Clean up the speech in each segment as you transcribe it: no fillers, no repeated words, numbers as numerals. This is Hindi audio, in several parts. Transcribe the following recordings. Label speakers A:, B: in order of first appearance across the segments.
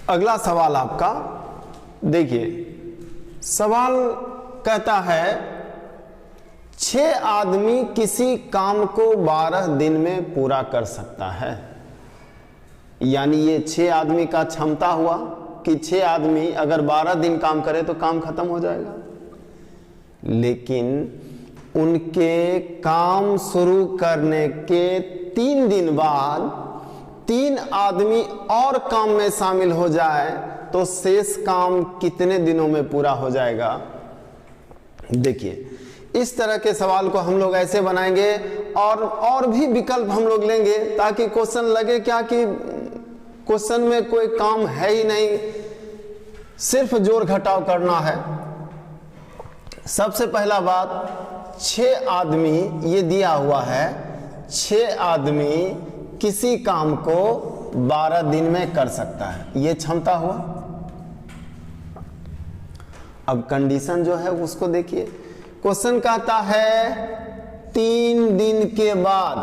A: अगला सवाल आपका देखिए, सवाल कहता है 6 आदमी किसी काम को 12 दिन में पूरा कर सकता है। यानी ये 6 आदमी का क्षमता हुआ कि 6 आदमी अगर 12 दिन काम करे तो काम खत्म हो जाएगा, लेकिन उनके काम शुरू करने के 3 दिन बाद 3 आदमी और काम में शामिल हो जाए तो शेष काम कितने दिनों में पूरा हो जाएगा। देखिए, इस तरह के सवाल को हम लोग ऐसे बनाएंगे और भी विकल्प हम लोग लेंगे ताकि क्वेश्चन लगे क्या कि क्वेश्चन में कोई काम है ही नहीं, सिर्फ जोड़ घटाव करना है। सबसे पहला बात, 6 आदमी ये दिया हुआ है, 6 आदमी किसी काम को 12 दिन में कर सकता है, ये क्षमता हुआ। अब कंडीशन जो है उसको देखिए, क्वेश्चन कहता है 3 दिन के बाद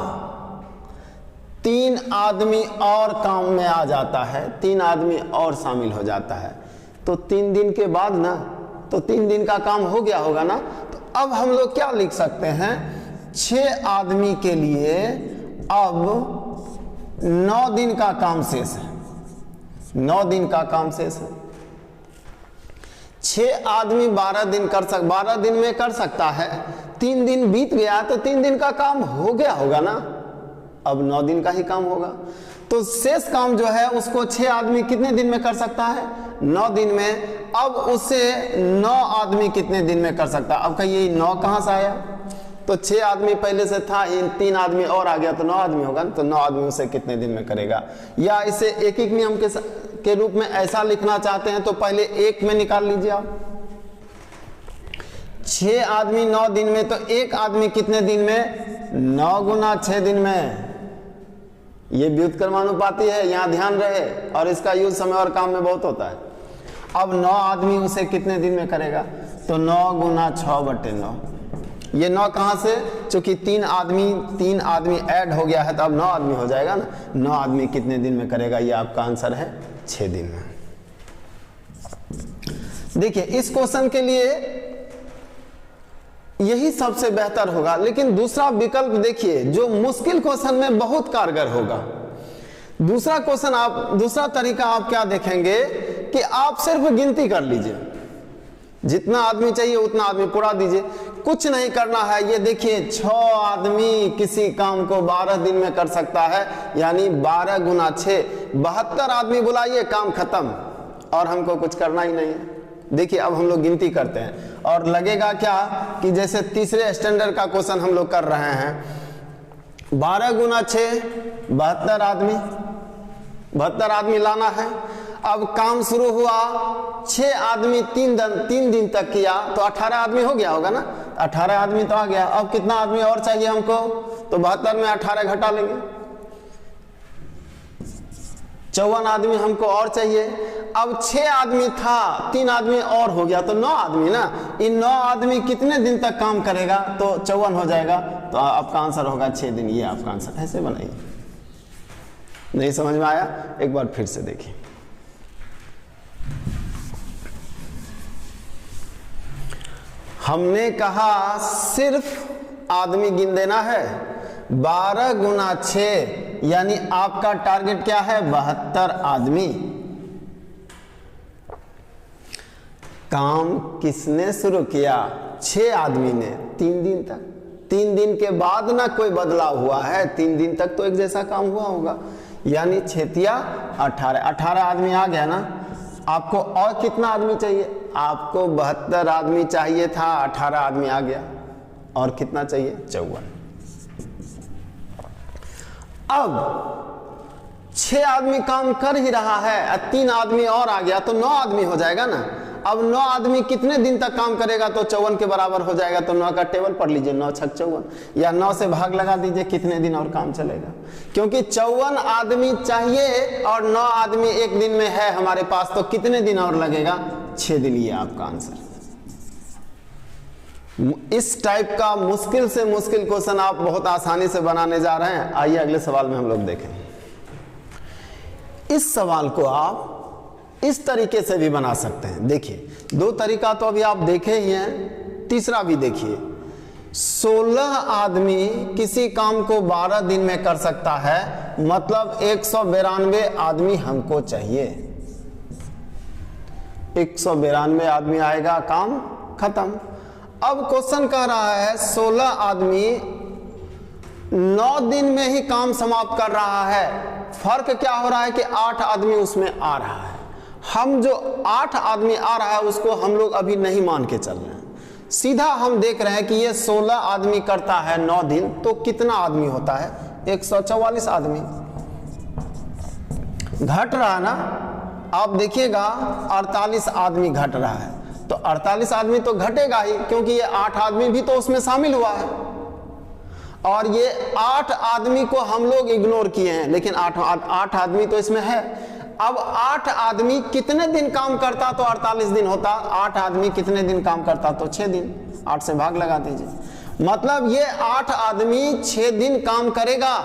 A: 3 आदमी और काम में आ जाता है, 3 आदमी और शामिल हो जाता है, तो 3 दिन के बाद ना, तो 3 दिन का काम हो गया होगा ना। तो अब हम लोग क्या लिख सकते हैं, 6 आदमी के लिए अब 9 दिन का काम शेष है, 9 दिन का काम शेष है। 6 आदमी 12 दिन में कर सकता है, 3 दिन बीत गया तो 3 दिन का काम हो गया होगा ना, अब 9 दिन का ही काम होगा। तो शेष काम जो है उसको 6 आदमी कितने दिन में कर सकता है, 9 दिन में। अब उसे 9 आदमी कितने दिन में कर सकता है। अब कहिए 9 कहां से आया, तो 6 आदमी पहले से था, 3 आदमी और आ गया तो 9 आदमी होगा, तो 9 आदमी उसे कितने दिन में करेगा। या इसे एक एक नियम के रूप में ऐसा लिखना चाहते हैं तो पहले 1 में निकाल लीजिए आप, 6 आदमी 9 दिन में, तो 1 आदमी कितने दिन में, 9 गुना 6 दिन में। ये व्युत्क्रमानुपाती है, यहां ध्यान रहे, और इसका यूज समय और काम में बहुत होता है। अब 9 आदमी उसे कितने दिन में करेगा, तो 9 गुना 6/9। ये 9 कहां से, चूंकि 3 आदमी ऐड हो गया है तो अब 9 आदमी हो जाएगा ना। 9 आदमी कितने दिन में करेगा, ये आपका आंसर है 6 दिन में। देखिए, इस क्वेश्चन के लिए यही सबसे बेहतर होगा, लेकिन दूसरा विकल्प देखिए जो मुश्किल क्वेश्चन में बहुत कारगर होगा। दूसरा तरीका आप क्या देखेंगे कि आप सिर्फ गिनती कर लीजिए, जितना आदमी चाहिए उतना आदमी पूरा दीजिए, कुछ नहीं करना है। ये देखिए 6 आदमी किसी काम को 12 दिन में कर सकता है, यानी 12 गुना 6, 72 आदमी बुलाइए, काम खत्म, और हमको कुछ करना ही नहीं है। देखिए अब हम लोग गिनती करते हैं और लगेगा क्या कि जैसे तीसरे स्टैंडर्ड का क्वेश्चन हम लोग कर रहे हैं। 12 गुना 6 72 आदमी लाना है। अब काम शुरू हुआ, 6 आदमी 3 दिन तक किया तो 18 आदमी हो गया होगा ना, 18 आदमी तो आ गया। अब कितना आदमी और चाहिए हमको, तो 72 में 18 घटा लेंगे, 54 आदमी हमको और चाहिए। अब 6 आदमी था, 3 आदमी और हो गया तो 9 आदमी ना। इन 9 आदमी कितने दिन तक काम करेगा, तो 54 हो जाएगा, तो आपका आंसर होगा 6 दिन। ये आपका आंसर। ऐसे बनाइए। नहीं समझ में आया, एक बार फिर से देखिए। हमने कहा सिर्फ आदमी गिन देना है, 12 गुना 6 यानी आपका टारगेट क्या है, 72 आदमी। काम किसने शुरू किया, 6 आदमी ने, 3 दिन तक। 3 दिन के बाद ना कोई बदलाव हुआ है, 3 दिन तक तो एक जैसा काम हुआ होगा, यानी 6 18 आदमी आ गया ना। आपको और कितना आदमी चाहिए, आपको 72 आदमी चाहिए था, 18 आदमी आ गया, और कितना चाहिए, 54। अब 6 आदमी काम कर ही रहा है, 3 आदमी और आ गया तो 9 आदमी हो जाएगा ना। अब 9 आदमी कितने दिन तक काम करेगा, तो 54 के बराबर हो जाएगा। तो 9 का टेबल पढ़ लीजिए, 9 छक 54, या 9 से भाग लगा दीजिए, कितने दिन और काम चलेगा। क्योंकि 54 आदमी चाहिए और 9 आदमी एक दिन में है हमारे पास, तो कितने दिन और लगेगा, 6 दिन। ये आपका आंसर। इस टाइप का मुश्किल से मुश्किल क्वेश्चन आप बहुत आसानी से बनाने जा रहे हैं। आइए अगले सवाल में हम लोग देखें। इस सवाल को आप इस तरीके से भी बना सकते हैं। देखिए 2 तरीका तो अभी आप देखे ही हैं, तीसरा भी देखिए। 16 आदमी किसी काम को 12 दिन में कर सकता है, मतलब 192 आदमी हमको चाहिए। 192 आदमी आएगा, काम खत्म। अब क्वेश्चन कह रहा है 16 आदमी 9 दिन में ही काम समाप्त कर रहा है। फर्क क्या हो रहा है कि 8 आदमी उसमें आ रहा है। हम जो 8 आदमी आ रहा है उसको हम लोग अभी नहीं मान के चल रहे हैं, सीधा हम देख रहे हैं कि ये 16 आदमी करता है 9 दिन, तो कितना आदमी होता है? 144 आदमी। घट रहा है ना, आप देखिएगा 48 आदमी घट रहा है, तो 48 आदमी तो घटेगा ही, क्योंकि ये 8 आदमी भी तो उसमें शामिल हुआ है। और ये 8 आदमी को हम लोग इग्नोर किए हैं, लेकिन 8 आदमी तो इसमें है। अब 8 आदमी कितने दिन काम करता तो 48 दिन होता, 8 आदमी कितने दिन काम करता तो 6 दिन। 8 से भाग लगा दीजिए, मतलब ये 8 आदमी 6 दिन काम करेगा,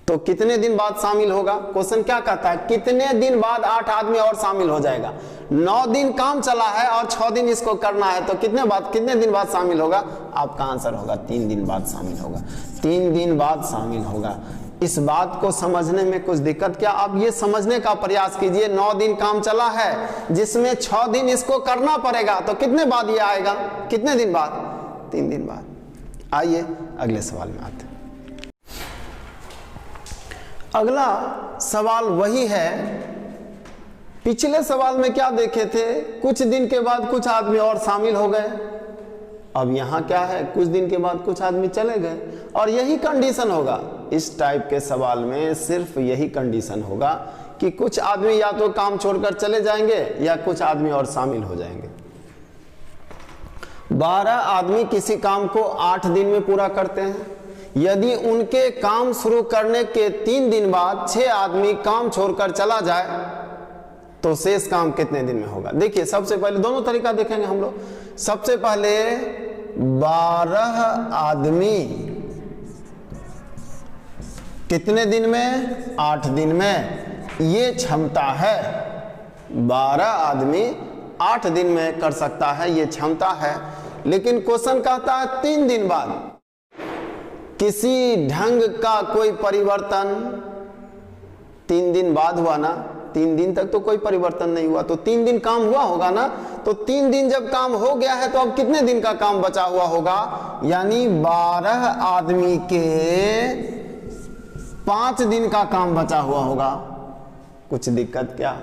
A: तो कितने दिन बाद शामिल होगा? क्वेश्चन क्या कहता है, कितने दिन बाद 8 आदमी और शामिल हो जाएगा? 9 दिन काम चला है और 6 दिन इसको करना है, तो कितने दिन बाद शामिल होगा? आपका आंसर होगा 3 दिन बाद शामिल होगा। 3 दिन बाद शामिल होगा। इस बात को समझने में कुछ दिक्कत क्या? आप ये समझने का प्रयास कीजिए, 9 दिन काम चला है जिसमें 6 दिन इसको करना पड़ेगा, तो कितने बाद ये आएगा? कितने दिन बाद? 3 दिन बाद। आइए अगले सवाल में आते हैं। अगला सवाल वही है, पिछले सवाल में क्या देखे थे? कुछ दिन के बाद कुछ आदमी और शामिल हो गए। अब यहां क्या है? कुछ दिन के बाद कुछ आदमी चले गए, और यही कंडीशन होगा इस टाइप के सवाल में। सिर्फ यही कंडीशन होगा कि कुछ आदमी या तो काम छोड़कर चले जाएंगे या कुछ आदमी और शामिल हो जाएंगे। 12 आदमी किसी काम को 8 दिन में पूरा करते हैं। यदि उनके काम शुरू करने के 3 दिन बाद 6 आदमी काम छोड़कर चला जाए, तो शेष काम कितने दिन में होगा? देखिए सबसे पहले दोनों तरीका देखेंगे हम लोग। सबसे पहले 12 आदमी कितने दिन में? 8 दिन में। ये क्षमता है, 12 आदमी 8 दिन में कर सकता है, ये क्षमता है। लेकिन क्वेश्चन कहता है 3 दिन बाद किसी ढंग का कोई परिवर्तन। 3 दिन बाद हुआ ना, 3 दिन तक तो कोई परिवर्तन नहीं हुआ, तो 3 दिन काम हुआ होगा ना। तो 3 दिन जब काम हो गया है, तो अब कितने दिन का काम बचा हुआ होगा? यानी 12 आदमी के 5 दिन का काम बचा हुआ होगा। कुछ दिक्कत क्या?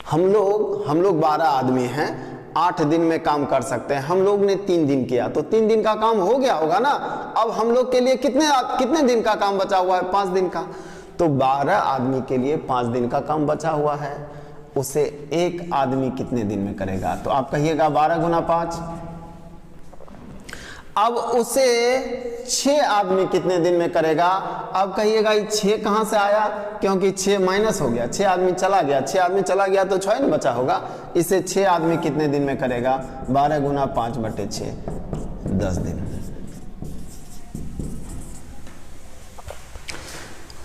A: हम लोग 12 आदमी हैं, 8 दिन में काम कर सकते हैं। हम लोग ने 3 दिन किया, तो 3 दिन का काम हो गया होगा ना। अब हम लोग के लिए कितने दिन का काम बचा हुआ है? 5 दिन का। तो 12 आदमी के लिए 5 दिन का काम बचा हुआ है, उसे एक आदमी कितने दिन में करेगा? तो आप कहिएगा 12 गुना 5। अब उसे 6 आदमी कितने दिन में करेगा? अब कहिएगा ये 6 कहां से आया? क्योंकि 6 माइनस हो गया, 6 आदमी चला गया, 6 आदमी चला गया तो 6 नहीं बचा होगा। इसे 6 आदमी कितने दिन में करेगा? 12 गुना 5/6, 10 दिन।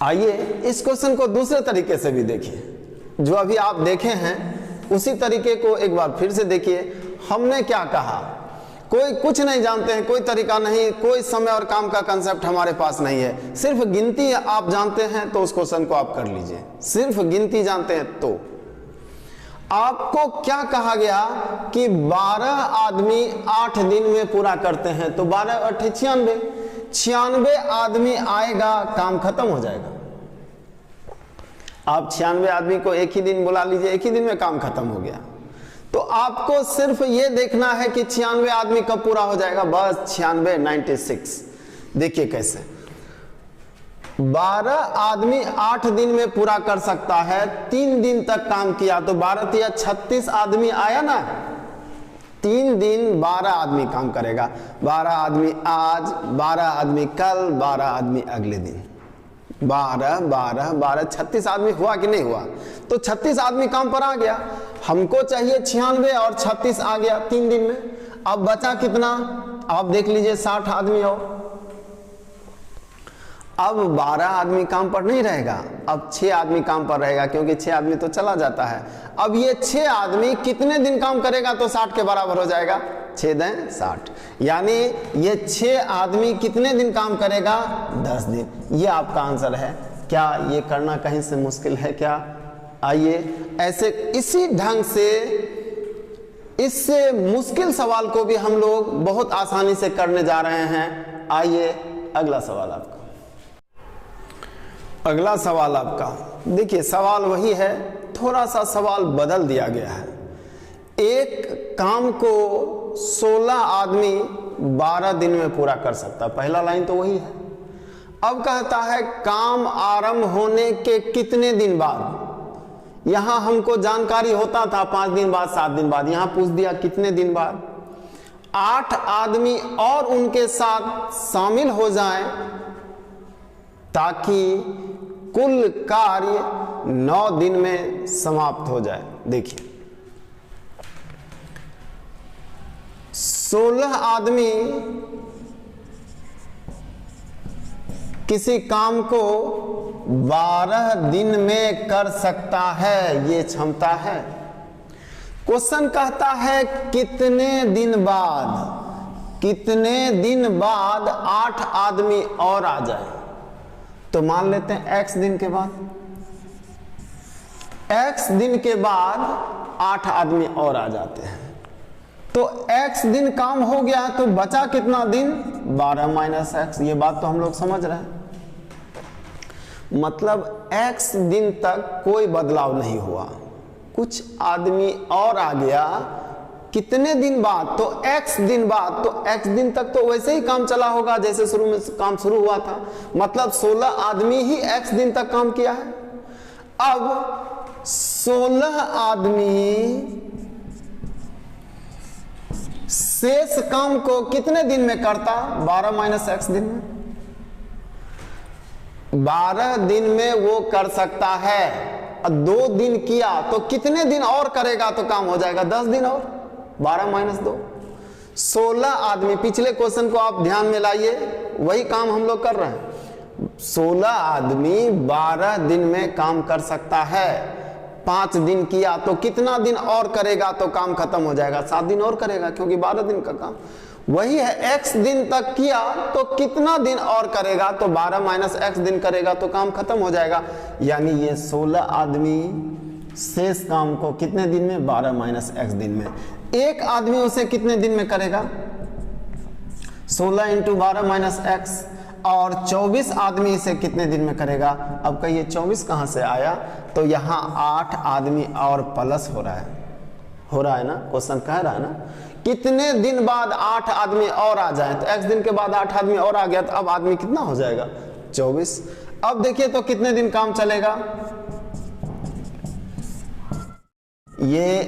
A: आइए इस क्वेश्चन को दूसरे तरीके से भी देखिए। जो अभी आप देखे हैं उसी तरीके को एक बार फिर से देखिए। हमने क्या कहा? कोई कुछ नहीं जानते हैं, कोई तरीका नहीं, कोई समय और काम का कंसेप्ट हमारे पास नहीं है। सिर्फ गिनती आप जानते हैं तो उस क्वेश्चन को आप कर लीजिए। सिर्फ गिनती जानते हैं तो आपको क्या कहा गया कि 12 आदमी 8 दिन में पूरा करते हैं, तो 12 × 8 = 96 आदमी आएगा, काम खत्म हो जाएगा। आप 96 आदमी को एक ही दिन बुला लीजिए, एक ही दिन में काम खत्म हो गया। तो आपको सिर्फ ये देखना है कि 96 आदमी कब पूरा हो जाएगा, बस 96, 96। देखिए कैसे 12 आदमी 8 दिन में पूरा कर सकता है, 3 दिन तक काम किया, तो 12 या 36 आदमी आया ना। 3 दिन 12 आदमी काम करेगा। 12 आदमी आज, 12 आदमी कल, 12 आदमी अगले दिन। 12, 12, 12, 36 आदमी हुआ कि नहीं हुआ? तो 36 आदमी काम पर आ गया। हमको चाहिए 96 और 36 आ गया 3 दिन में। अब बचा कितना? आप देख लीजिए 60 आदमी और अब 12 आदमी काम पर नहीं रहेगा, अब 6 आदमी काम पर रहेगा, क्योंकि 6 आदमी तो चला जाता है। अब ये 6 आदमी कितने दिन काम करेगा तो 60 के बराबर हो जाएगा, 6 दें 60, यानी ये 6 आदमी कितने दिन काम करेगा, 10 दिन। ये आपका आंसर है। क्या ये करना कहीं से मुश्किल है क्या? आइए ऐसे इसी ढंग से इससे मुश्किल सवाल को भी हम लोग बहुत आसानी से करने जा रहे हैं। आइए अगला सवाल आपका। अगला सवाल आपका, देखिए सवाल वही है, थोड़ा सा सवाल बदल दिया गया है। एक काम को 16 आदमी 12 दिन में पूरा कर सकता, पहला लाइन तो वही है। अब कहता है काम आरंभ होने के कितने दिन बाद। यहां हमको जानकारी होता था 5 दिन बाद, 7 दिन बाद, यहां पूछ दिया कितने दिन बाद। 8 आदमी और उनके साथ शामिल हो जाएं ताकि कुल कार्य 9 दिन में समाप्त हो जाए। देखिए 16 आदमी किसी काम को 12 दिन में कर सकता है, ये क्षमता है। क्वेश्चन कहता है कितने दिन बाद, कितने दिन बाद 8 आदमी और आ जाए। तो मान लेते हैं x दिन के बाद, x दिन के बाद 8 आदमी और आ जाते हैं। तो x दिन काम हो गया तो बचा कितना दिन, 12 माइनस x। ये बात तो हम लोग समझ रहे हैं। मतलब x दिन तक कोई बदलाव नहीं हुआ, कुछ आदमी और आ गया कितने दिन बाद, तो x दिन बाद। तो x दिन तक तो वैसे ही काम चला होगा जैसे शुरू में काम शुरू हुआ था। मतलब 16 आदमी ही x दिन तक काम किया है। अब 16 आदमी शेष काम को कितने दिन में करता, 12 माइनस x दिन में। 12 दिन में वो कर सकता है। 2 दिन किया तो कितने दिन और करेगा तो काम हो जाएगा, 10 दिन और, 12 माइनस 2। 16 आदमी, पिछले क्वेश्चन को आप ध्यान में लाइए, वही काम हम लोग कर रहे हैं। 16 आदमी 12 दिन में काम कर सकता है। 5 दिन किया तो कितना दिन और करेगा तो काम खत्म हो जाएगा, 7 दिन और करेगा, क्योंकि 12 दिन का काम वही है। x दिन तक किया तो कितना दिन और करेगा, तो 12 माइनस x दिन करेगा तो काम खत्म हो जाएगा। यानी ये 16 आदमी शेष काम को कितने दिन में, 12 माइनस x दिन में। एक आदमी उसे कितने दिन में करेगा, 16 इंटू 12 माइनस x। और 24 आदमी इसे कितने दिन में करेगा। अब कहिए 24 कहां से आया, तो यहाँ 8 आदमी और प्लस हो रहा है ना, क्वेश्चन कह रहा है ना कितने दिन बाद 8 आदमी और आ जाए। तो x दिन के बाद 8 आदमी और आ गया, तो अब आदमी कितना हो जाएगा, 24। अब देखिए तो कितने दिन काम चलेगा, ये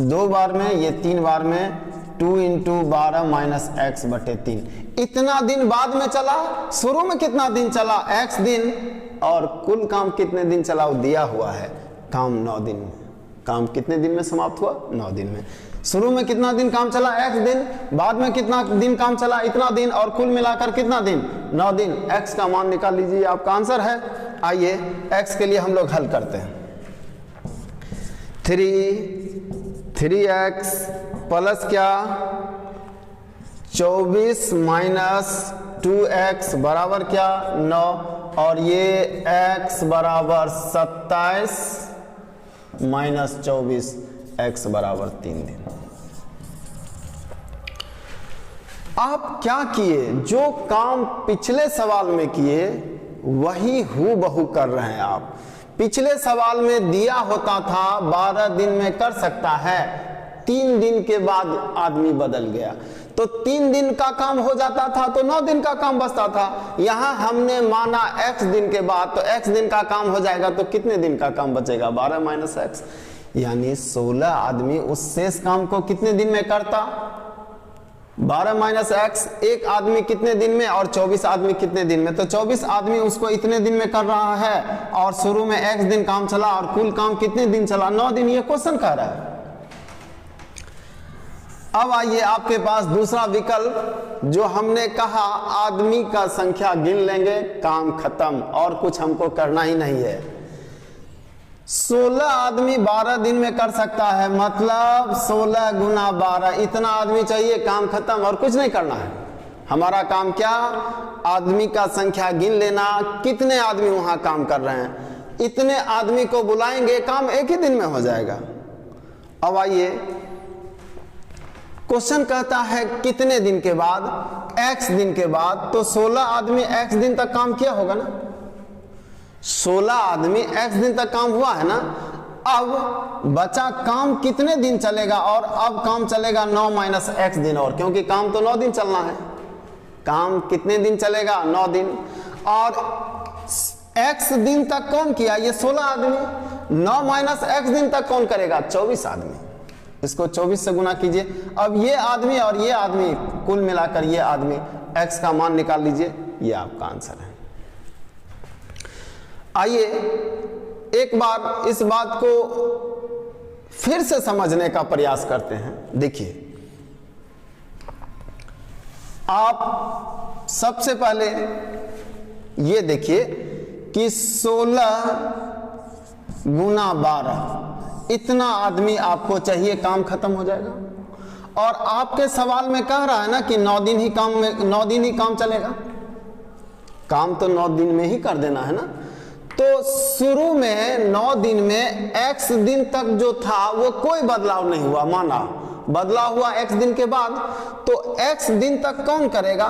A: 2 बार में, ये 3 बार में, 2 इंटू 12 माइनस x बटे 3। इतना दिन बाद में चला, शुरू में कितना दिन चला, x दिन, और कुल काम कितने दिन चला वो दिया हुआ है, काम 9 दिन में। काम कितने दिन में समाप्त हुआ, 9 दिन में। शुरू में कितना दिन काम चला, x दिन, बाद में कितना दिन काम चला, इतना दिन, और कुल मिलाकर कितना दिन, 9 दिन। x का मान निकाल लीजिए, आपका आंसर है। आइए x के लिए हम लोग हल करते हैं। 3x प्लस क्या, 24 माइनस 2x बराबर क्या, 9, और ये x बराबर 27 माइनस 24, x बराबर 3 दिन। आप क्या किए, जो काम पिछले सवाल में किए वही हूबहू कर रहे हैं आप। पिछले सवाल में दिया होता था 12 दिन में कर सकता है, 3 दिन के बाद आदमी बदल गया, तो 3 दिन का काम हो जाता था, तो 9 दिन का काम बचता था। यहां हमने माना x दिन के बाद, तो x दिन का काम हो जाएगा, तो कितने दिन का काम बचेगा, 12 माइनस x। यानी 16 आदमी उस शेष काम को कितने दिन में करता, 12 माइनस x। एक आदमी कितने दिन में, और 24 आदमी कितने दिन में, तो 24 आदमी उसको इतने दिन में कर रहा है, और शुरू में x दिन काम चला, और कुल काम कितने दिन चला, 9 दिन। ये क्वेश्चन कह रहा है। अब आइए आपके पास दूसरा विकल्प जो हमने कहा आदमी का संख्या गिन लेंगे, काम खत्म, और कुछ हमको करना ही नहीं है। 16 आदमी 12 दिन में कर सकता है, मतलब 16 गुना 12, इतना आदमी चाहिए, काम खत्म, और कुछ नहीं करना है। हमारा काम क्या, आदमी का संख्या गिन लेना, कितने आदमी वहां काम कर रहे हैं, इतने आदमी को बुलाएंगे, काम एक ही दिन में हो जाएगा। अब आइए, क्वेश्चन कहता है कितने दिन के बाद, x दिन के बाद, तो 16 आदमी x दिन तक काम किया होगा ना, 16 आदमी x दिन तक काम हुआ है ना। अब बचा काम कितने दिन चलेगा, और अब काम चलेगा 9 माइनस x दिन, और क्योंकि काम तो 9 दिन चलना है, काम कितने दिन चलेगा, 9 दिन। और x दिन तक कौन किया, ये 16 आदमी, 9 माइनस x दिन तक कौन करेगा, 24 आदमी। इसको 24 से गुना कीजिए। अब ये आदमी और ये आदमी कुल मिलाकर ये आदमी, x का मान निकाल लीजिए, ये आपका आंसर है। आइए एक बार इस बात को फिर से समझने का प्रयास करते हैं। देखिए, आप सबसे पहले ये देखिए कि 16 गुना 12, इतना आदमी आपको चाहिए, काम खत्म हो जाएगा। और आपके सवाल में कह रहा है ना कि 9 दिन ही काम चलेगा, काम तो 9 दिन में ही कर देना है ना। तो शुरू में 9 दिन में x दिन तक जो था वो कोई बदलाव नहीं हुआ, माना बदलाव हुआ x दिन के बाद, तो x दिन तक कौन करेगा,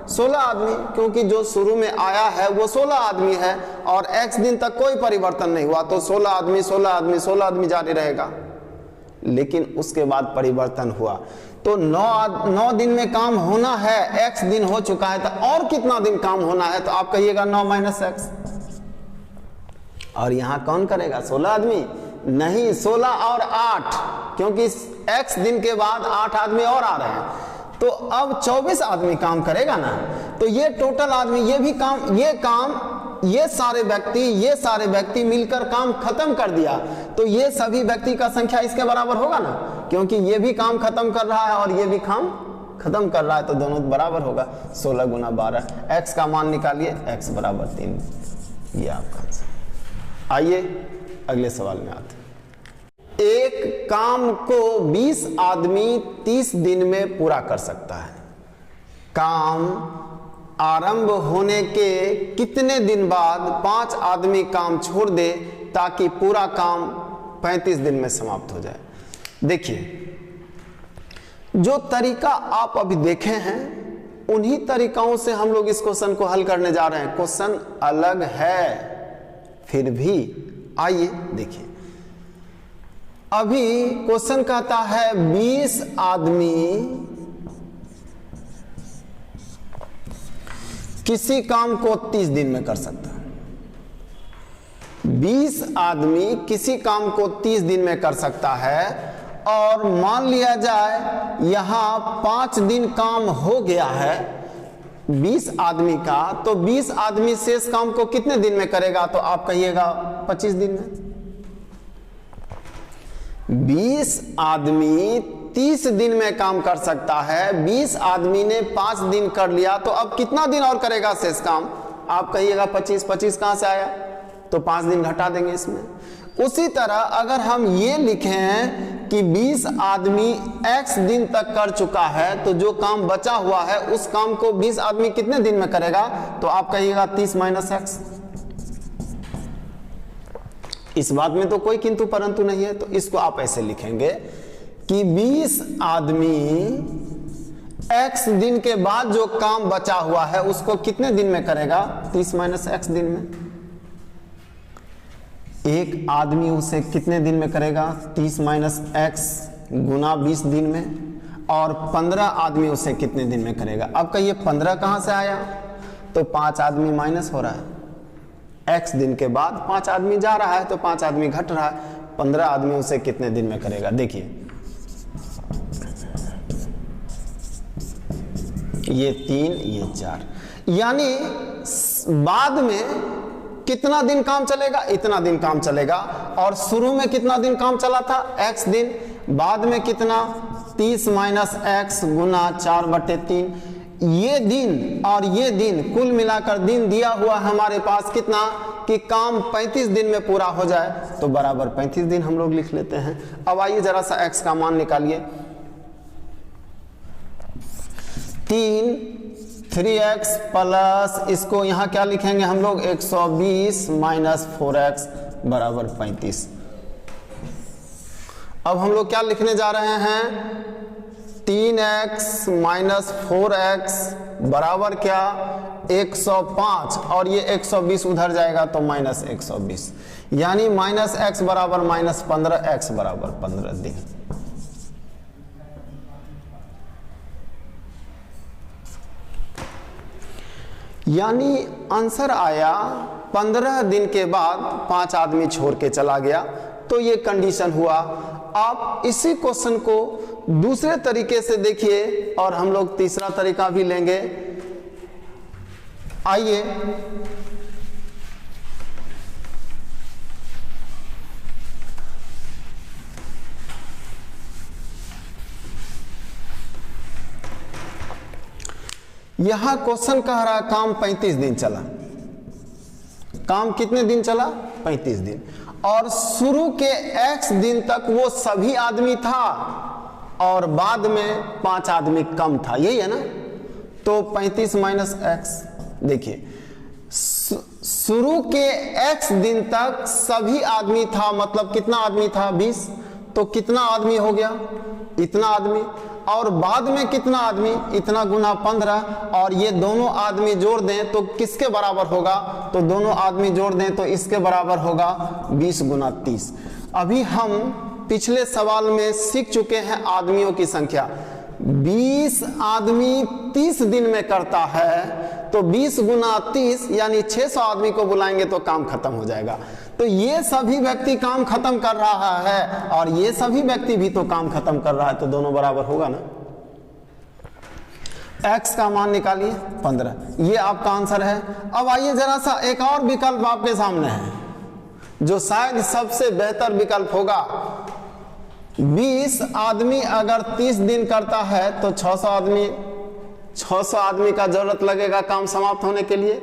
A: 16 आदमी, क्योंकि जो शुरू में आया है वो 16 आदमी है, और x दिन तक कोई परिवर्तन नहीं हुआ, तो 16 आदमी 16 आदमी 16 आदमी जारी रहेगा। लेकिन उसके बाद परिवर्तन हुआ, तो 9 दिन में काम होना है, x दिन हो चुका है, तो और कितना दिन काम होना है, तो आप कहिएगा 9 माइनस x। और यहां कौन करेगा, 16 आदमी नहीं, 16 और 8, क्योंकि x दिन के बाद 8 आदमी और आ रहे हैं, तो अब 24 आदमी काम करेगा ना। तो ये टोटल आदमी, ये सारे व्यक्ति मिलकर काम खत्म कर दिया, तो ये सभी व्यक्ति का संख्या इसके बराबर होगा ना, क्योंकि ये भी काम खत्म कर रहा है और ये भी काम खत्म कर रहा है, तो दोनों बराबर होगा। 16 गुना 12, x का मान निकालिए, x बराबर 3, ये आपका आंसर। आइए अगले सवाल में आते हैं। एक काम को 20 आदमी 30 दिन में पूरा कर सकता है। काम आरंभ होने के कितने दिन बाद 5 आदमी काम छोड़ दे ताकि पूरा काम 35 दिन में समाप्त हो जाए। देखिए, जो तरीका आप अभी देखे हैं उन्हीं तरीकाओं से हम लोग इस क्वेश्चन को हल करने जा रहे हैं। क्वेश्चन अलग है, फिर भी आइए देखिए। अभी क्वेश्चन कहता है 20 आदमी किसी काम को 30 दिन में कर सकता है। 20 आदमी किसी काम को 30 दिन में कर सकता है, और मान लिया जाए यहां 5 दिन काम हो गया है 20 आदमी का, तो 20 आदमी शेष काम को कितने दिन में करेगा, तो आप कहिएगा 25 दिन में। 20 आदमी 30 दिन में काम कर सकता है, 20 आदमी ने 5 दिन कर लिया, तो अब कितना दिन और करेगा शेष काम, आप कहिएगा 25। 25 कहां से आया, तो 5 दिन घटा देंगे इसमें। उसी तरह अगर हम ये लिखें कि 20 आदमी x दिन तक कर चुका है, तो जो काम बचा हुआ है उस काम को 20 आदमी कितने दिन में करेगा, तो आप कहिएगा 30 माइनस x। इस बात में तो कोई किंतु परंतु नहीं है, तो इसको आप ऐसे लिखेंगे कि 20 आदमी x दिन के बाद जो काम बचा हुआ है उसको कितने दिन में करेगा, 30 माइनस x दिन में। एक आदमी उसे कितने दिन में करेगा, 30 माइनस x गुना 20 दिन में, और 15 आदमी उसे कितने दिन में करेगा। अब कहिए 15 कहां से आया, तो 5 आदमी माइनस हो रहा है, x दिन के बाद 5 आदमी जा रहा है, तो 5 आदमी घट रहा है, 15 आदमी उसे कितने दिन में करेगा। देखिए ये 3 ये 4, यानी बाद में कितना दिन काम चलेगा, इतना दिन काम चलेगा, और शुरू में कितना दिन काम चला था, x दिन, बाद में कितना, 30 माइनस x गुना 4/3, ये दिन और ये दिन कुल मिलाकर दिन दिया हुआ हमारे पास कितना कि काम 35 दिन में पूरा हो जाए, तो बराबर 35 दिन हम लोग लिख लेते हैं। अब आइए जरा सा x का मान निकालिए। 3x प्लस इसको यहाँ क्या लिखेंगे हम लोग 120 माइनस 4x बराबर 35। अब हम लोग क्या लिखने जा रहे हैं 3x माइनस 4x बराबर क्या 105 और ये 120 उधर जाएगा तो माइनस 120, यानी माइनस x बराबर माइनस 15, x बराबर 15 दिन। यानी आंसर आया 15 दिन के बाद 5 आदमी छोड़ के चला गया, तो ये कंडीशन हुआ। आप इसी क्वेश्चन को दूसरे तरीके से देखिए और हम लोग तीसरा तरीका भी लेंगे। आइए यहां क्वेश्चन कह रहा काम 35 दिन चला। काम कितने दिन चला 35 दिन, और शुरू के x दिन तक वो सभी आदमी था और बाद में 5 आदमी कम था, यही है ना। तो 35 माइनस x, देखिए शुरू के x दिन तक सभी आदमी था, मतलब कितना आदमी था 20, तो कितना आदमी हो गया इतना आदमी, और बाद में कितना आदमी इतना गुना 15, और ये दोनों आदमी जोड़ दें तो किसके बराबर होगा, तो दोनों आदमी जोड़ दें तो इसके बराबर होगा 20 गुना 30। अभी हम पिछले सवाल में सीख चुके हैं आदमियों की संख्या। 20 आदमी 30 दिन में करता है, तो 20 गुना 30 यानी 600 आदमी को बुलाएंगे तो काम खत्म हो जाएगा। तो ये सभी व्यक्ति काम खत्म कर रहा है और ये सभी व्यक्ति भी तो काम खत्म कर रहा है, तो दोनों बराबर होगा ना। x का मान निकालिए 15, ये आपका आंसर है। अब आइए जरा सा एक और विकल्प आपके सामने है जो शायद सबसे बेहतर विकल्प होगा। 20 आदमी अगर 30 दिन करता है तो 600 आदमी का जरूरत लगेगा काम समाप्त होने के लिए।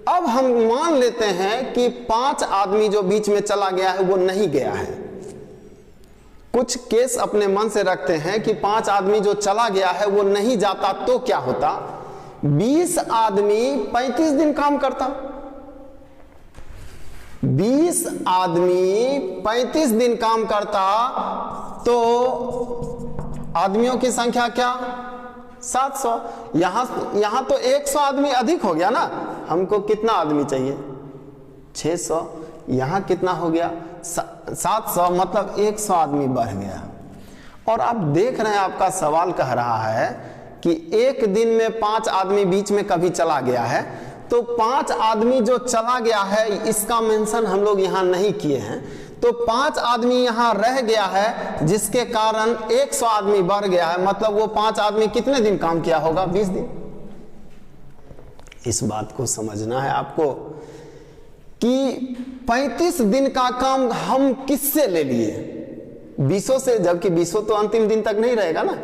A: अब हम मान लेते हैं कि 5 आदमी जो बीच में चला गया है वो नहीं गया है। कुछ केस अपने मन से रखते हैं कि 5 आदमी जो चला गया है वो नहीं जाता तो क्या होता, 20 आदमी 35 दिन काम करता। 20 आदमी 35 दिन काम करता तो आदमियों की संख्या क्या 700। यहां तो 100 आदमी अधिक हो गया ना, हमको कितना आदमी चाहिए 600, यहां कितना हो गया 700, मतलब 100 आदमी बढ़ गया। और आप देख रहे हैं आपका सवाल कह रहा है कि एक दिन में 5 आदमी बीच में कभी चला गया है, तो 5 आदमी जो चला गया है इसका मेंशन हम लोग यहां नहीं किए हैं, तो 5 आदमी यहां रह गया है जिसके कारण 100 आदमी बढ़ गया है, मतलब वो 5 आदमी कितने दिन काम किया होगा 20 दिन। इस बात को समझना है आपको कि 35 दिन का काम हम किससे ले लिए 20 से, जबकि 20 तो अंतिम दिन तक नहीं रहेगा ना,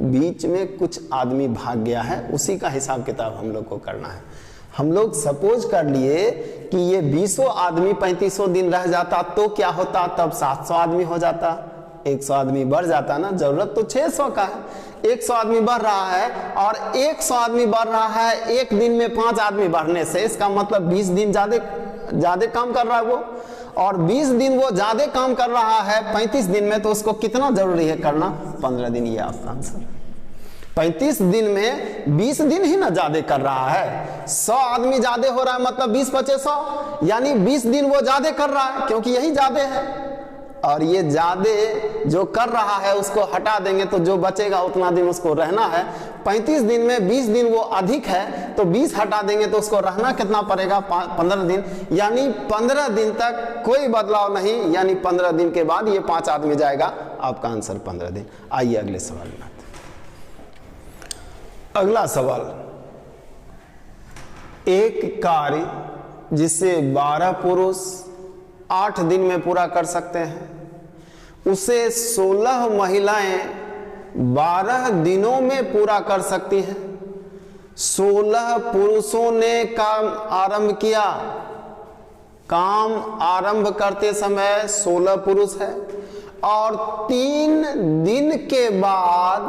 A: बीच में कुछ आदमी भाग गया है, उसी का हिसाब किताब हम लोग को करना है। हम लोग सपोज कर लिए कि ये 20 आदमी 35 दिन रह जाता तो क्या होता, तब 700 आदमी हो जाता, 100 आदमी बढ़ जाता ना, जरूरत तो 600 का है, 100 आदमी बढ़ रहा है और 100 आदमी बढ़ रहा है एक दिन में 5 आदमी बढ़ने से, इसका मतलब 20 दिन ज्यादा काम कर रहा है वो, और 20 दिन वो ज्यादा काम कर रहा है 35 दिन में, तो उसको कितना जरूरी है करना 15 दिन। ये आपका आंसर। 35 दिन में 20 दिन ही ना ज्यादा कर रहा है, 100 आदमी ज्यादा हो रहा है, मतलब 20 × 5 100, यानी 20 दिन वो ज्यादा कर रहा है क्योंकि यही ज्यादा है, और ये ज्यादा जो कर रहा है उसको हटा देंगे तो जो बचेगा उतना दिन उसको रहना है। 35 दिन में 20 दिन वो अधिक है, तो 20 हटा देंगे तो उसको रहना कितना पड़ेगा 15 दिन, यानी 15 दिन तक कोई बदलाव नहीं, यानी 15 दिन के बाद ये 5 आदमी जाएगा, आपका आंसर 15 दिन। आइए अगले सवाल में। अगला सवाल, एक कार्य जिसे 12 पुरुष 8 दिन में पूरा कर सकते हैं, उसे 16 महिलाएं 12 दिनों में पूरा कर सकती हैं। 16 पुरुषों ने काम आरंभ किया। काम आरंभ करते समय 16 पुरुष है और 3 दिन के बाद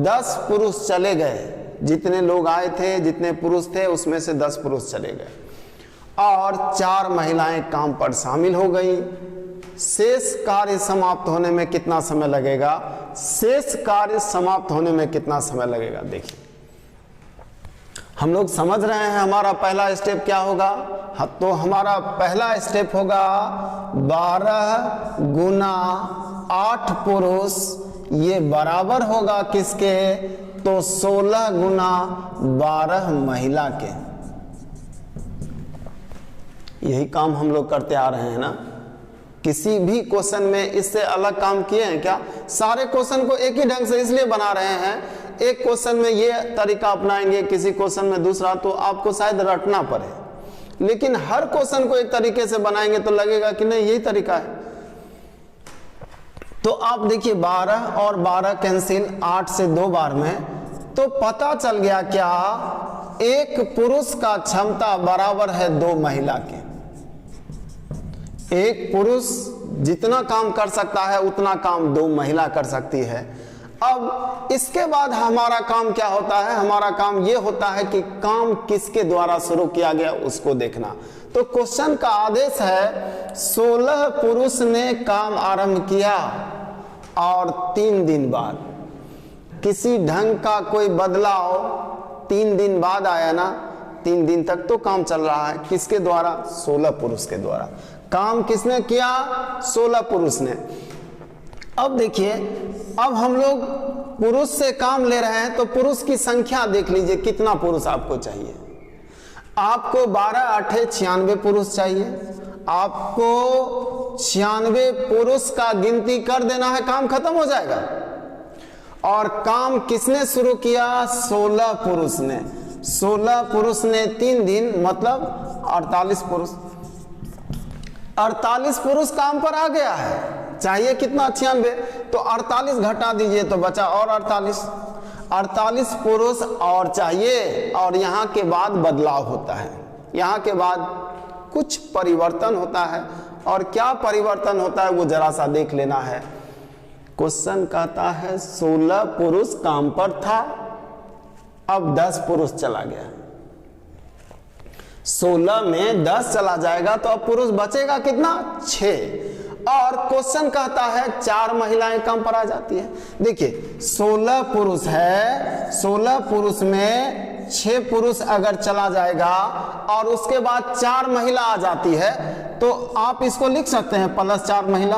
A: 10 पुरुष चले गए। जितने लोग आए थे, जितने पुरुष थे, उसमें से 10 पुरुष चले गए और 4 महिलाएं काम पर शामिल हो गई। शेष कार्य समाप्त होने में कितना समय लगेगा? शेष कार्य समाप्त होने में कितना समय लगेगा? देखिए, हम लोग समझ रहे हैं हमारा पहला स्टेप क्या होगा। हाँ, तो हमारा पहला स्टेप होगा 12 गुना 8 पुरुष, ये बराबर होगा किसके? तो 16 गुना 12 महिला के। यही काम हम लोग करते आ रहे हैं ना। किसी भी क्वेश्चन में इससे अलग काम किए हैं क्या? सारे क्वेश्चन को एक ही ढंग से इसलिए बना रहे हैं, एक क्वेश्चन में ये तरीका अपनाएंगे, किसी क्वेश्चन में दूसरा, तो आपको शायद रटना पड़े। लेकिन हर क्वेश्चन को एक तरीके से बनाएंगे तो लगेगा कि नहीं यही तरीका है। तो आप देखिए 12 और 12 कैंसिल 8 से 2 बार में, तो पता चल गया क्या? एक पुरुष का क्षमता बराबर है 2 महिला के। एक पुरुष जितना काम कर सकता है उतना काम 2 महिला कर सकती है। अब इसके बाद हमारा काम क्या होता है? हमारा काम यह होता है कि काम किसके द्वारा शुरू किया गया उसको देखना। तो क्वेश्चन का आदेश है 16 पुरुष ने काम आरंभ किया और 3 दिन बाद किसी ढंग का कोई बदलाव 3 दिन बाद आया ना। 3 दिन तक तो काम चल रहा है, किसके द्वारा? 16 पुरुष के द्वारा। काम किसने किया? 16 पुरुष ने। अब देखिए, अब हम लोग पुरुष से काम ले रहे हैं, तो पुरुष की संख्या देख लीजिए, कितना पुरुष आपको चाहिए। आपको 12 8 96 पुरुष चाहिए। आपको 96 पुरुष का गिनती कर देना है, काम खत्म हो जाएगा। और काम किसने शुरू किया? 16 पुरुष ने। 16 पुरुष ने 3 दिन, मतलब 48 पुरुष। 48 पुरुष काम पर आ गया है। चाहिए कितना? 96। तो 48 घटा दीजिए तो बचा और 48 पुरुष और चाहिए। और यहाँ के बाद बदलाव होता है, यहाँ के बाद कुछ परिवर्तन होता है। और क्या परिवर्तन होता है वो जरा सा देख लेना है। क्वेश्चन कहता है 16 पुरुष काम पर था, अब 10 पुरुष चला गया। 16 में 10 चला जाएगा तो अब पुरुष बचेगा कितना? 6। और क्वेश्चन कहता है 4 महिलाएं काम पर आ जाती है। देखिए 16 पुरुष है, 16 पुरुष में 6 पुरुष अगर चला जाएगा और उसके बाद 4 महिला आ जाती है, तो आप इसको लिख सकते हैं +4 महिला।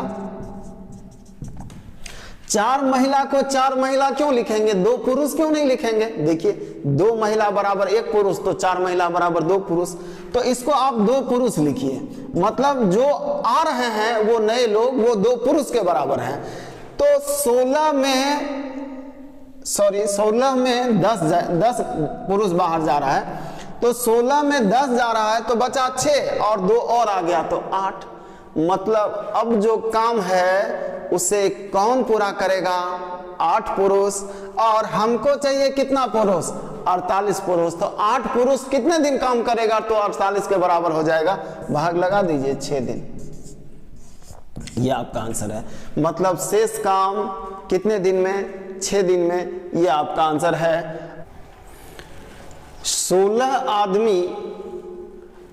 A: 4 महिला को 4 महिला क्यों लिखेंगे? 2 पुरुष क्यों नहीं लिखेंगे? देखिए 2 महिला बराबर 1 पुरुष, तो 4 महिला बराबर 2 पुरुष। तो इसको आप 2 पुरुष लिखिए, मतलब जो आ रहे हैं वो नए लोग वो 2 पुरुष के बराबर हैं। तो 16 में 10 पुरुष बाहर जा रहा है, तो 16 में 10 जा रहा है तो बचा 6 और 2 और आ गया तो 8। मतलब अब जो काम है उसे कौन पूरा करेगा? 8 पुरुष। और हमको चाहिए कितना पुरुष? 48 पुरुष। तो 8 पुरुष कितने दिन काम करेगा? तो 48 के बराबर हो जाएगा। भाग लगा दीजिए, 6 दिन। यह आपका आंसर है। मतलब शेष काम कितने दिन में? 6 दिन में। यह आपका आंसर है। 16 आदमी,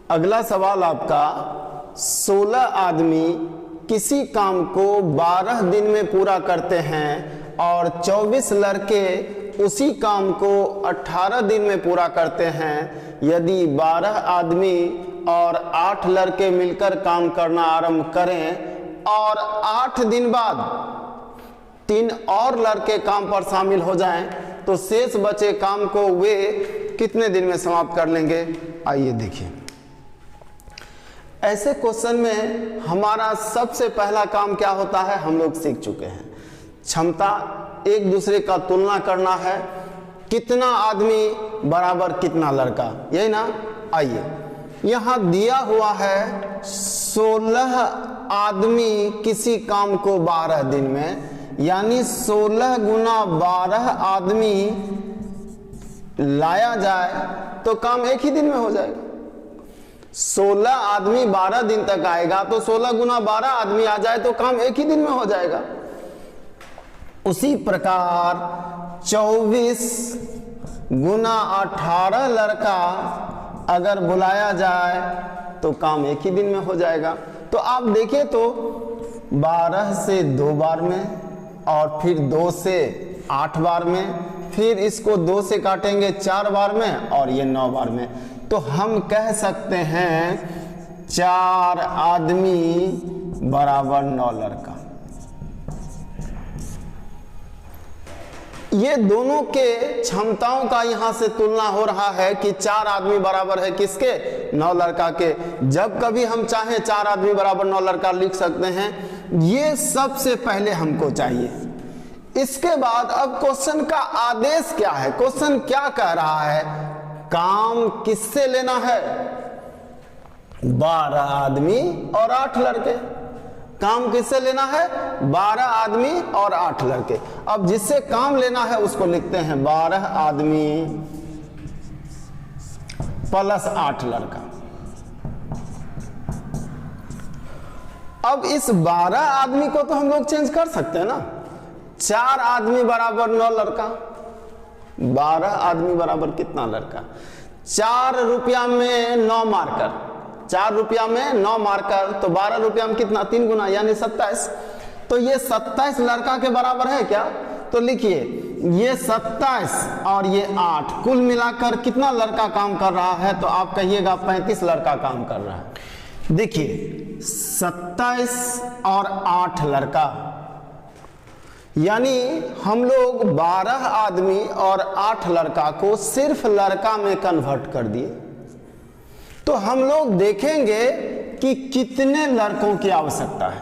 A: अगला सवाल आपका, 16 आदमी किसी काम को 12 दिन में पूरा करते हैं और 24 लड़के उसी काम को 18 दिन में पूरा करते हैं। यदि 12 आदमी और 8 लड़के मिलकर काम करना आरंभ करें और 8 दिन बाद 3 और लड़के काम पर शामिल हो जाएं, तो शेष बचे काम को वे कितने दिन में समाप्त कर लेंगे? आइए देखिए। ऐसे क्वेश्चन में हमारा सबसे पहला काम क्या होता है? हम लोग सीख चुके हैं, क्षमता एक दूसरे का तुलना करना है। कितना आदमी बराबर कितना लड़का, यही ना। आइए, यहां दिया हुआ है 16 आदमी किसी काम को 12 दिन में, यानी 16 गुना 12 आदमी लाया जाए तो काम एक ही दिन में हो जाएगा। 16 आदमी 12 दिन तक आएगा तो 16 गुना 12 आदमी आ जाए तो काम एक ही दिन में हो जाएगा। उसी प्रकार 24 गुना 18 लड़का अगर बुलाया जाए तो काम एक ही दिन में हो जाएगा। तो आप देखें तो 12 से 2 बार में और फिर 2 से 8 बार में, फिर इसको 2 से काटेंगे 4 बार में और ये 9 बार में। तो हम कह सकते हैं 4 आदमी बराबर 9 लड़का। ये दोनों के क्षमताओं का यहां से तुलना हो रहा है कि 4 आदमी बराबर है किसके? 9 लड़का के। जब कभी हम चाहें 4 आदमी बराबर 9 लड़का लिख सकते हैं। ये सबसे पहले हमको चाहिए। इसके बाद अब क्वेश्चन का आदेश क्या है? क्वेश्चन क्या कह रहा है? काम किससे लेना है? 12 आदमी और 8 लड़के। काम किससे लेना है? 12 आदमी और 8 लड़के। अब जिससे काम लेना है उसको लिखते हैं 12 आदमी प्लस 8 लड़का। अब इस 12 आदमी को तो हम लोग चेंज कर सकते हैं ना। 4 आदमी बराबर 9 लड़का। 12 आदमी बराबर कितना लड़का? 4 रुपया में 9 मार्कर। 4 रुपया में 9 मार्कर तो 12 रुपया में कितना? 3 गुना यानी 27। तो ये 27 लड़का के बराबर है क्या? तो लिखिए ये 27 और ये 8 कुल मिलाकर कितना लड़का काम कर रहा है? तो आप कहिएगा 35 लड़का काम कर रहा है। देखिए 27 और 8 लड़का यानी हम लोग 12 आदमी और 8 लड़का को सिर्फ लड़का में कन्वर्ट कर दिए। तो हम लोग देखेंगे कि कितने लड़कों की आवश्यकता है।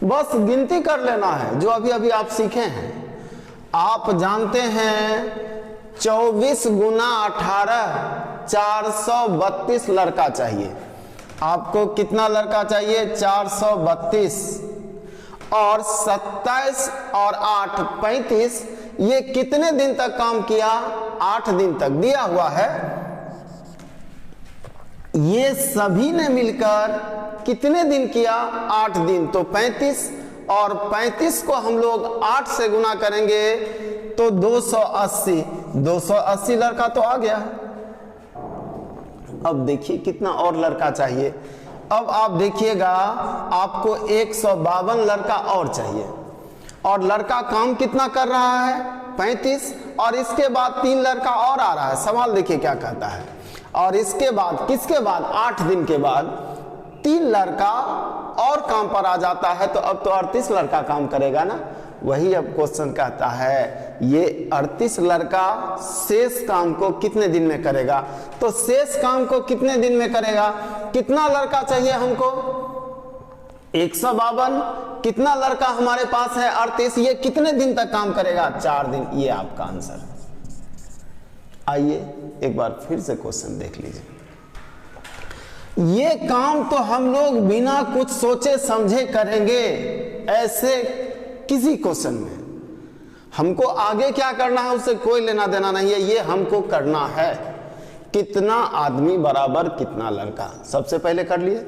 A: बस गिनती कर लेना है जो अभी अभी आप सीखे हैं। आप जानते हैं 24 गुना 18 432 लड़का चाहिए। आपको कितना लड़का चाहिए? 432 और 27 और 8 35। ये कितने दिन तक काम किया? 8 दिन तक दिया हुआ है। ये सभी ने मिलकर कितने दिन किया? 8 दिन। तो 35 और 35 को हम लोग 8 से गुना करेंगे तो 280। 280 लड़का तो आ गया। अब देखिए कितना और लड़का चाहिए। अब आप देखिएगा आपको 152 लड़का और चाहिए। और लड़का काम कितना कर रहा है? 35। और इसके बाद 3 लड़का और आ रहा है। सवाल देखिए क्या कहता है। और इसके बाद किसके बाद? 8 दिन के बाद 3 लड़का और काम पर आ जाता है। तो अब तो 38 लड़का काम करेगा ना। वही अब क्वेश्चन कहता है ये 38 लड़का शेष काम को कितने दिन में करेगा? तो शेष काम को कितने दिन में करेगा? कितना लड़का चाहिए हमको? 152। कितना लड़का हमारे पास है? 38। ये कितने दिन तक काम करेगा? 4 दिन। ये आपका आंसर। आइए एक बार फिर से क्वेश्चन देख लीजिए। ये काम तो हम लोग बिना कुछ सोचे समझे करेंगे। ऐसे किसी क्वेश्चन में हमको आगे क्या करना है उससे कोई लेना देना नहीं है। ये हमको करना है कितना आदमी बराबर कितना लड़का। सबसे पहले कर लिए,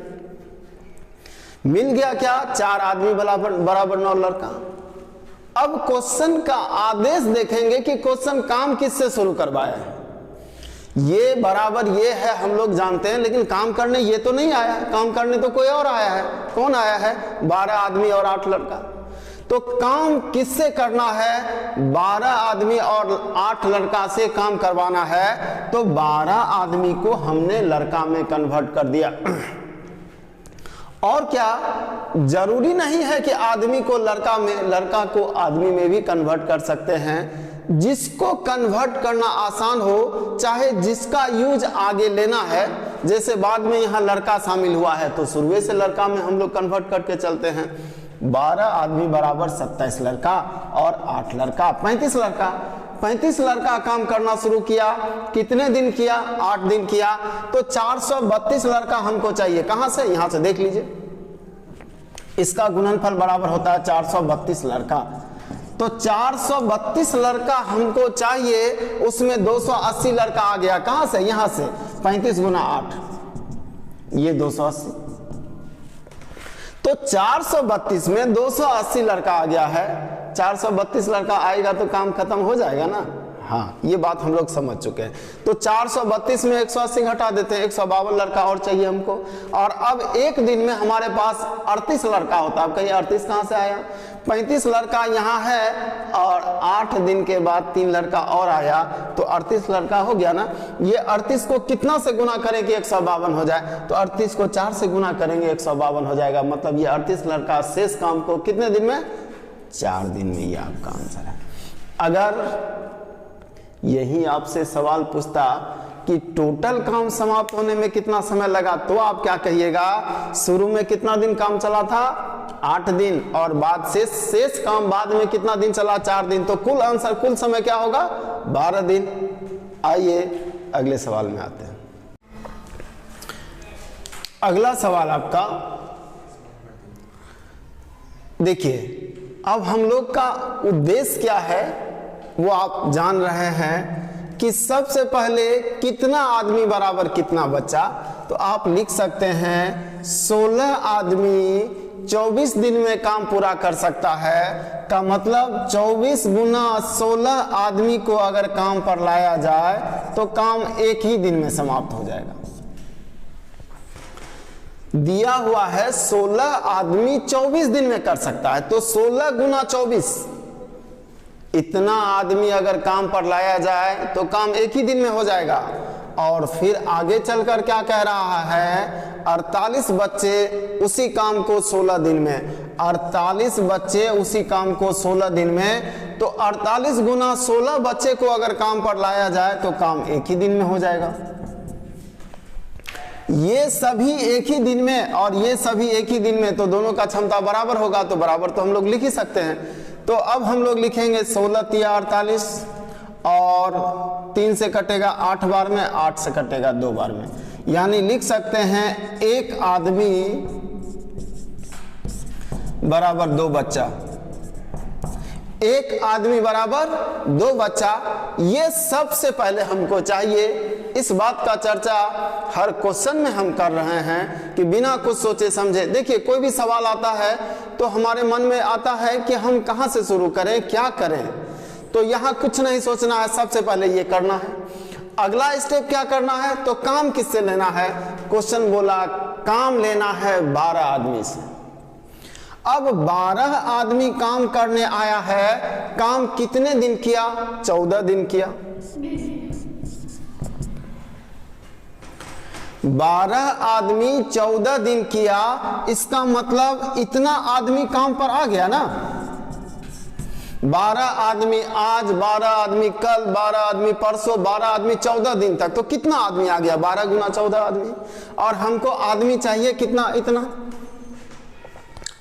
A: मिल गया क्या? 4 आदमी बराबर 9 लड़का। अब क्वेश्चन का आदेश देखेंगे कि क्वेश्चन काम किससे शुरू करवाया है। ये बराबर ये है हम लोग जानते हैं, लेकिन काम करने ये तो नहीं आया है। काम करने तो कोई और आया है। कौन आया है? 12 आदमी और 8 लड़का। तो काम किससे करना है? 12 आदमी और 8 लड़का से काम करवाना है। तो 12 आदमी को हमने लड़का में कन्वर्ट कर दिया। और क्या जरूरी नहीं है कि आदमी को लड़का में, लड़का को आदमी में भी कन्वर्ट कर सकते हैं। जिसको कन्वर्ट करना आसान हो, चाहे जिसका यूज आगे लेना है, जैसे बाद में यहाँ लड़का शामिल हुआ है तो शुरू से लड़का में हम लोग कन्वर्ट करके चलते हैं। 12 आदमी बराबर 27 लड़का और 8 लड़का 35 लड़का। 35 लड़का काम करना शुरू किया। कितने दिन किया? 8 दिन किया। तो 432 लड़का हमको चाहिए। कहां से? यहां से देख लीजिए। इसका गुणनफल बराबर होता है 432 लड़का। तो 432 लड़का हमको चाहिए, उसमें 280 लड़का आ गया कहां से, यहां से 35 गुना 8, ये 280। तो 432 में 280 लड़का आ गया है, 432 लड़का आएगा तो काम खत्म हो जाएगा ना। हाँ, ये बात हम लोग समझ चुके हैं। तो 432 में 180 घटा देते हैं, 152 लड़का और चाहिए हमको। और अब एक दिन में हमारे पास 38 लड़का होता है। अब कहिए 38 कहां से आया, 35 लड़का यहाँ है और 8 दिन के बाद 3 लड़का और आया, तो 38 लड़का हो गया ना। ये 38 को कितना से गुना करें कि 152 हो जाए, तो 38 को 4 से गुना करेंगे 152 हो जाएगा। मतलब ये 38 लड़का शेष काम को कितने दिन में, 4 दिन में। ये आपका आंसर है। अगर यही आपसे सवाल पूछता कि टोटल काम समाप्त होने में कितना समय लगा, तो आप क्या कहिएगा, शुरू में कितना दिन काम चला था, 8 दिन, और बाद शेष काम बाद में कितना दिन चला, 4 दिन। तो कुल आंसर, कुल समय क्या होगा, 12 दिन। आइए अगले सवाल में आते हैं। अगला सवाल आपका देखिए, अब हम लोग का उद्देश्य क्या है वो आप जान रहे हैं कि सबसे पहले कितना आदमी बराबर कितना बच्चा। तो आप लिख सकते हैं 16 आदमी 24 दिन में काम पूरा कर सकता है, का मतलब 24 गुना 16 आदमी को अगर काम पर लाया जाए तो काम एक ही दिन में समाप्त हो जाएगा। दिया हुआ है 16 आदमी 24 दिन में कर सकता है, तो 16 गुना 24, इतना आदमी अगर काम पर लाया जाए तो काम एक ही दिन में हो जाएगा। और फिर आगे चलकर क्या कह रहा है, 48 बच्चे उसी काम को 16 दिन में, 48 बच्चे उसी काम को 16 दिन में, तो 48 गुना 16 बच्चे को अगर काम पर लाया जाए तो काम एक ही दिन में हो जाएगा। ये सभी एक ही दिन में और ये सभी एक ही दिन में, तो दोनों का क्षमता बराबर होगा, तो बराबर तो हम लोग लिख ही सकते हैं। तो अब हम लोग लिखेंगे 16 तिया 48, और 3 से कटेगा 8 बार में, 8 से कटेगा 2 बार में, यानी लिख सकते हैं एक आदमी बराबर 2 बच्चा, एक आदमी बराबर 2 बच्चा। ये सबसे पहले हमको चाहिए। इस बात का चर्चा हर क्वेश्चन में हम कर रहे हैं कि बिना कुछ सोचे समझे। देखिए, कोई भी सवाल आता है तो हमारे मन में आता है कि हम कहां से शुरू करें, क्या करें। तो यहां कुछ नहीं सोचना है, सबसे पहले ये करना है। अगला स्टेप क्या करना है, तो काम किससे लेना है। क्वेश्चन बोला काम लेना है 12 आदमी से। अब 12 आदमी काम करने आया है, काम कितने दिन किया, 14 दिन किया। 12 आदमी 14 दिन किया, इसका मतलब इतना आदमी काम पर आ गया ना। 12 आदमी आज, 12 आदमी कल, 12 आदमी परसों, 12 आदमी 14 दिन तक, तो कितना आदमी आ गया, 12 गुना 14 आदमी। और हमको आदमी चाहिए कितना, इतना।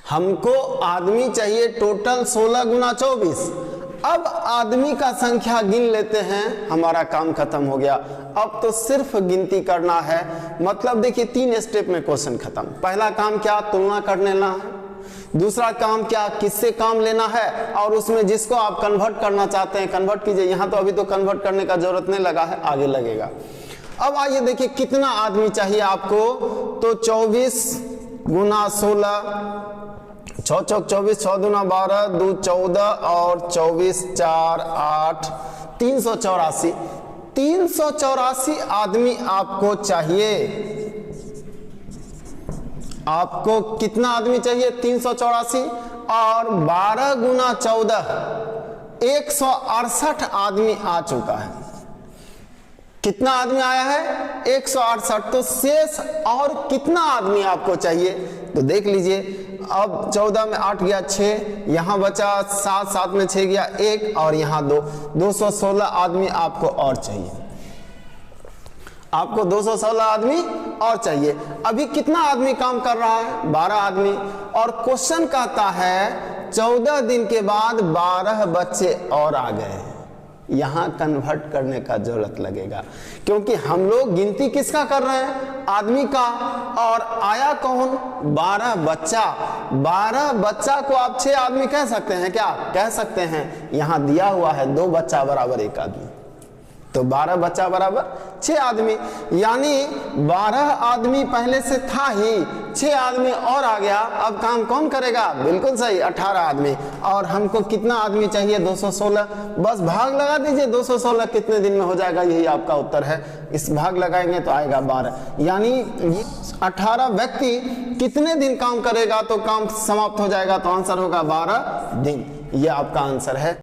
A: हमको आदमी चाहिए टोटल 16 गुना 24। अब आदमी का संख्या गिन लेते हैं, हमारा काम खत्म हो गया। अब तो सिर्फ गिनती करना है। मतलब देखिए 3 स्टेप में क्वेश्चन खत्म। पहला काम क्या, तुलना कर लेना है। दूसरा काम क्या, किससे काम लेना है, और उसमें जिसको आप कन्वर्ट करना चाहते हैं कन्वर्ट कीजिए। यहां तो अभी तो कन्वर्ट करने का जरूरत नहीं लगा है, आगे लगेगा। अब आइए देखिए कितना आदमी चाहिए आपको, तो 24 गुना 16, 6 चौक 24, 6 दूना 12, 2 14 और 24 4 8, 384। 384 आदमी आपको चाहिए। आपको कितना आदमी चाहिए, 384, और 12 गुना 14, 168 आदमी आ चुका है। कितना आदमी आया है, 168। तो शेष और कितना आदमी आपको चाहिए, तो देख लीजिए। अब 14 में 8 गया 6, यहां बचा 7, 7 में 6 गया 1, और यहां 2, 216 आदमी आपको और चाहिए। आपको 216 आदमी और चाहिए। अभी कितना आदमी काम कर रहा है, 12 आदमी। और क्वेश्चन कहता है 14 दिन के बाद 12 बच्चे और आ गए। यहां कन्वर्ट करने का जरूरत लगेगा, क्योंकि हम लोग गिनती किसका कर रहे हैं, आदमी का। और आया कौन, 12 बच्चा। 12 बच्चा को आप 6 आदमी कह सकते हैं क्या? कह सकते हैं। यहां दिया हुआ है 2 बच्चा बराबर 1 आदमी, तो 12 बच्चा बराबर 6 आदमी, यानी 12 आदमी पहले से था ही, 6 आदमी और आ गया। अब काम कौन करेगा? बिल्कुल सही, 18 आदमी। और हमको कितना आदमी चाहिए? 216। बस भाग लगा दीजिए, 216 कितने दिन में हो जाएगा? यही आपका उत्तर है। इस भाग लगाएंगे तो आएगा 12, यानी 18 व्यक्ति कितने दिन काम करेगा तो काम समाप्त हो जाएगा? तो आंसर होगा 12 दिन। ये आपका आंसर है।